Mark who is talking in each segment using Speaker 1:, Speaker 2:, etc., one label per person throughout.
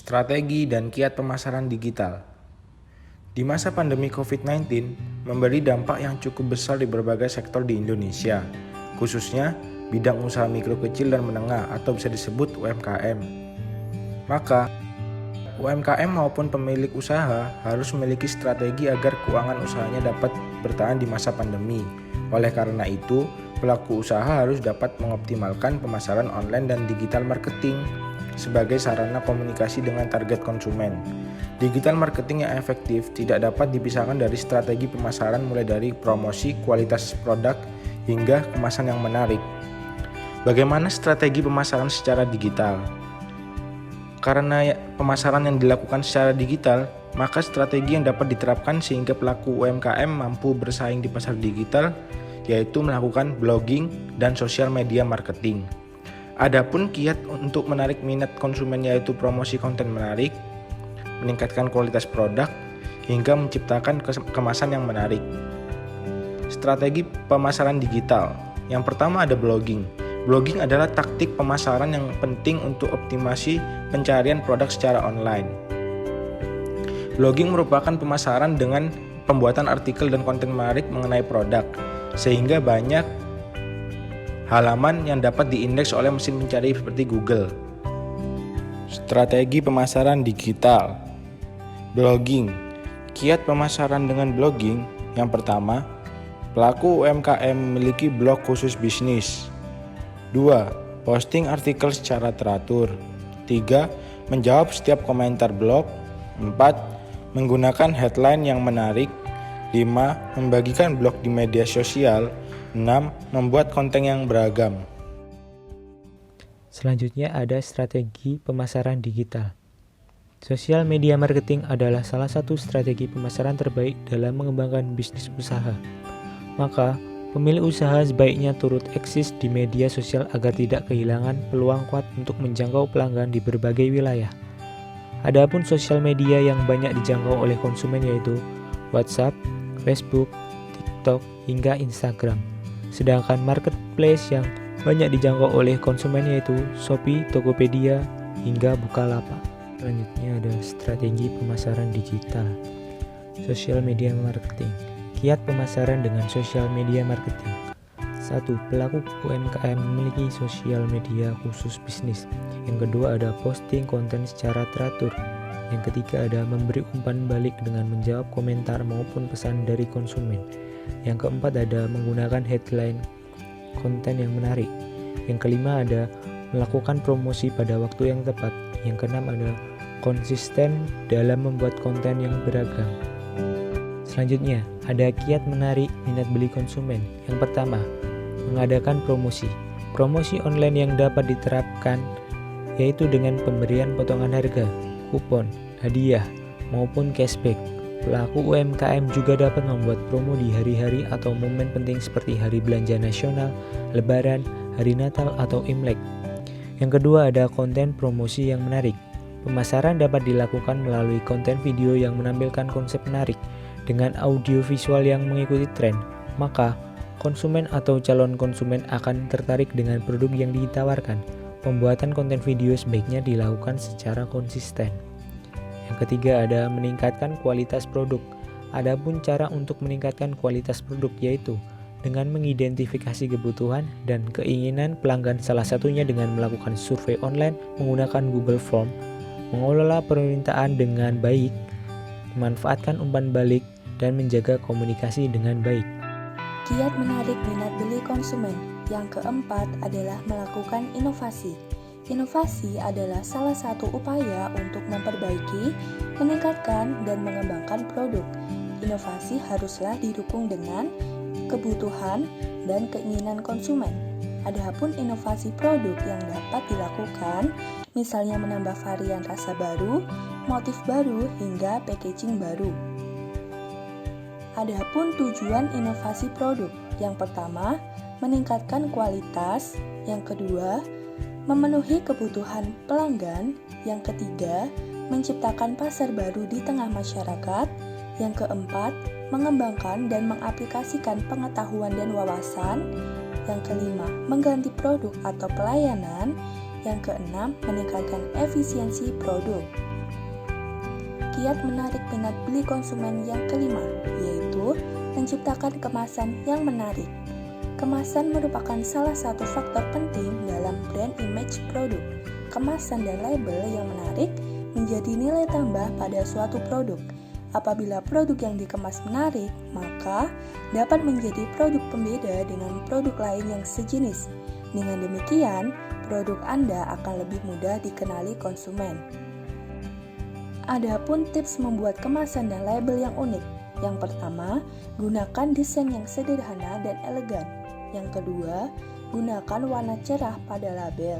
Speaker 1: Strategi dan kiat pemasaran digital. Di masa pandemi COVID-19, memberi dampak yang cukup besar di berbagai sektor di Indonesia, khususnya bidang usaha mikro kecil dan menengah atau bisa disebut UMKM. Maka, UMKM maupun pemilik usaha harus memiliki strategi agar keuangan usahanya dapat bertahan di masa pandemi. Oleh karena itu, pelaku usaha harus dapat mengoptimalkan pemasaran online dan digital marketing sebagai sarana komunikasi dengan target konsumen. Digital marketing yang efektif tidak dapat dipisahkan dari strategi pemasaran mulai dari promosi, kualitas produk, hingga kemasan yang menarik. Bagaimana strategi pemasaran secara digital? Karena pemasaran yang dilakukan secara digital, maka strategi yang dapat diterapkan sehingga pelaku UMKM mampu bersaing di pasar digital yaitu melakukan blogging dan sosial media marketing. Adapun kiat untuk menarik minat konsumen yaitu promosi konten menarik, meningkatkan kualitas produk, hingga menciptakan kemasan yang menarik. Strategi pemasaran digital. Yang pertama ada blogging. Blogging adalah taktik pemasaran yang penting untuk optimasi pencarian produk secara online. Blogging merupakan pemasaran dengan pembuatan artikel dan konten menarik mengenai produk, sehingga banyak halaman yang dapat diindeks oleh mesin pencari seperti Google. Strategi pemasaran digital. Blogging. Kiat pemasaran dengan blogging. Yang pertama, pelaku UMKM memiliki blog khusus bisnis. 2. Posting artikel secara teratur. 3. Menjawab setiap komentar blog. 4. Menggunakan headline yang menarik. 5. Membagikan blog di media sosial. 6. Membuat konten yang beragam.
Speaker 2: Selanjutnya ada strategi pemasaran digital. Sosial media marketing adalah salah satu strategi pemasaran terbaik dalam mengembangkan bisnis usaha. Maka, pemilik usaha sebaiknya turut eksis di media sosial agar tidak kehilangan peluang kuat untuk menjangkau pelanggan di berbagai wilayah. Adapun sosial media yang banyak dijangkau oleh konsumen yaitu WhatsApp, Facebook, TikTok, hingga Instagram. Sedangkan marketplace yang banyak dijangkau oleh konsumen yaitu Shopee, Tokopedia, hingga Bukalapak. Selanjutnya ada strategi pemasaran digital. Sosial media marketing. Kiat pemasaran dengan sosial media marketing. 1. Pelaku UMKM memiliki sosial media khusus bisnis. Yang kedua ada posting konten secara teratur. Yang ketiga ada memberi umpan balik dengan menjawab komentar maupun pesan dari konsumen. Yang keempat ada menggunakan headline konten yang menarik. Yang kelima ada melakukan promosi pada waktu yang tepat. Yang keenam ada konsisten dalam membuat konten yang beragam. Selanjutnya ada kiat menarik minat beli konsumen. Yang pertama, mengadakan promosi. Promosi online yang dapat diterapkan yaitu dengan pemberian potongan harga, kupon, hadiah, maupun cashback. Pelaku UMKM juga dapat membuat promo di hari-hari atau momen penting seperti hari belanja nasional, lebaran, hari Natal, atau Imlek. Yang kedua ada konten promosi yang menarik. Pemasaran dapat dilakukan melalui konten video yang menampilkan konsep menarik dengan audio visual yang mengikuti tren. Maka, konsumen atau calon konsumen akan tertarik dengan produk yang ditawarkan. Pembuatan konten video sebaiknya dilakukan secara konsisten. Yang ketiga ada meningkatkan kualitas produk. Adapun cara untuk meningkatkan kualitas produk yaitu dengan mengidentifikasi kebutuhan dan keinginan pelanggan, salah satunya dengan melakukan survei online menggunakan Google Form, mengelola permintaan dengan baik, memanfaatkan umpan balik, dan menjaga komunikasi dengan baik.
Speaker 3: Kiat menarik minat beli konsumen. Yang keempat adalah melakukan inovasi. Inovasi adalah salah satu upaya untuk memperbaiki, meningkatkan, dan mengembangkan produk. Inovasi haruslah didukung dengan kebutuhan dan keinginan konsumen. Adapun inovasi produk yang dapat dilakukan, misalnya menambah varian rasa baru, motif baru, hingga packaging baru. Adapun tujuan inovasi produk, yang pertama, meningkatkan kualitas, yang kedua, memenuhi kebutuhan pelanggan, yang ketiga, menciptakan pasar baru di tengah masyarakat, yang keempat, mengembangkan dan mengaplikasikan pengetahuan dan wawasan, yang kelima, mengganti produk atau pelayanan, yang keenam, meningkatkan efisiensi produk. kiat menarik minat beli konsumen yang kelima, yaitu menciptakan kemasan yang menarik. Kemasan merupakan salah satu faktor penting dalam brand image produk. Kemasan dan label yang menarik menjadi nilai tambah pada suatu produk. Apabila produk yang dikemas menarik, maka dapat menjadi produk pembeda dengan produk lain yang sejenis. Dengan demikian, produk Anda akan lebih mudah dikenali konsumen. Adapun tips membuat kemasan dan label yang unik. Yang pertama, gunakan desain yang sederhana dan elegan. Yang kedua, gunakan warna cerah pada label.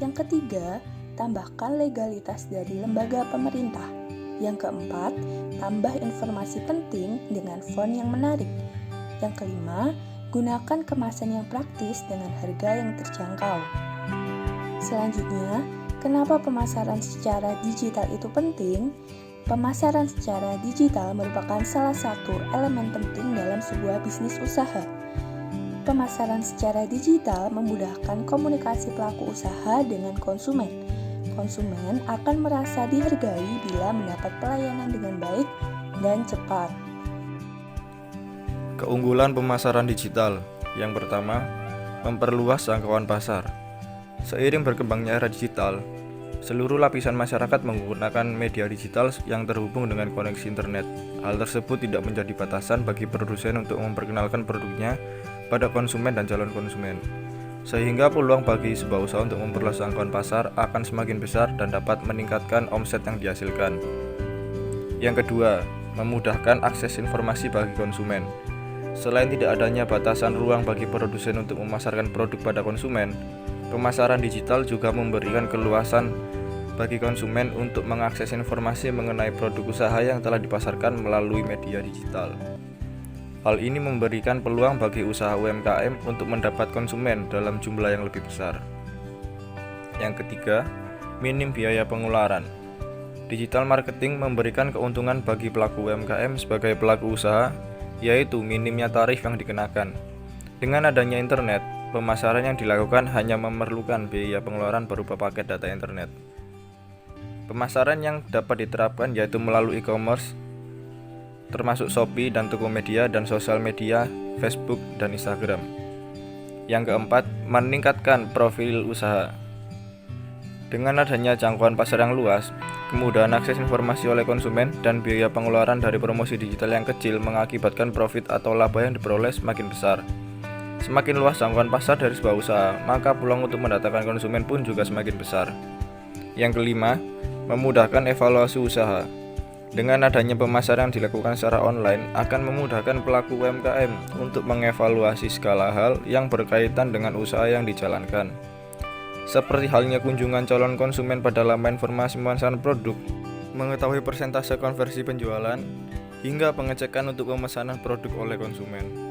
Speaker 3: Yang ketiga, tambahkan legalitas dari lembaga pemerintah. Yang keempat, tambah informasi penting dengan font yang menarik. Yang kelima, gunakan kemasan yang praktis dengan harga yang terjangkau. Selanjutnya, kenapa pemasaran secara digital itu penting? Pemasaran secara digital merupakan salah satu elemen penting dalam sebuah bisnis usaha. Pemasaran secara digital memudahkan komunikasi pelaku usaha dengan konsumen. Konsumen akan merasa dihargai bila mendapat pelayanan dengan baik dan cepat.
Speaker 4: Keunggulan pemasaran digital. Yang pertama, memperluas jangkauan pasar. Seiring berkembangnya era digital, seluruh lapisan masyarakat menggunakan media digital yang terhubung dengan koneksi internet. Hal tersebut tidak menjadi batasan bagi produsen untuk memperkenalkan produknya pada konsumen dan calon konsumen. Sehingga peluang bagi sebuah usaha untuk memperluas jangkauan pasar akan semakin besar dan dapat meningkatkan omset yang dihasilkan. Yang kedua, memudahkan akses informasi bagi konsumen. Selain tidak adanya batasan ruang bagi produsen untuk memasarkan produk pada konsumen, pemasaran digital juga memberikan keluasan bagi konsumen untuk mengakses informasi mengenai produk usaha yang telah dipasarkan melalui media digital. Hal ini memberikan peluang bagi usaha UMKM untuk mendapat konsumen dalam jumlah yang lebih besar. Yang ketiga, minim biaya pengeluaran. Digital marketing memberikan keuntungan bagi pelaku UMKM sebagai pelaku usaha, yaitu minimnya tarif yang dikenakan. Dengan adanya internet, pemasaran yang dilakukan hanya memerlukan biaya pengeluaran berupa paket data internet. Pemasaran yang dapat diterapkan yaitu melalui e-commerce, termasuk Shopee dan Tokopedia dan sosial media, Facebook dan Instagram. Yang keempat, meningkatkan profil usaha. Dengan adanya jangkauan pasar yang luas, kemudahan akses informasi oleh konsumen dan biaya pengeluaran dari promosi digital yang kecil mengakibatkan profit atau laba yang diperoleh semakin besar. Semakin luas jangkauan pasar dari sebuah usaha, maka peluang untuk mendatangkan konsumen pun juga semakin besar. Yang kelima, memudahkan evaluasi usaha. Dengan adanya pemasaran yang dilakukan secara online akan memudahkan pelaku UMKM untuk mengevaluasi segala hal yang berkaitan dengan usaha yang dijalankan. Seperti halnya kunjungan calon konsumen pada laman informasi pemasaran produk, mengetahui persentase konversi penjualan, hingga pengecekan untuk pemesanan produk oleh konsumen.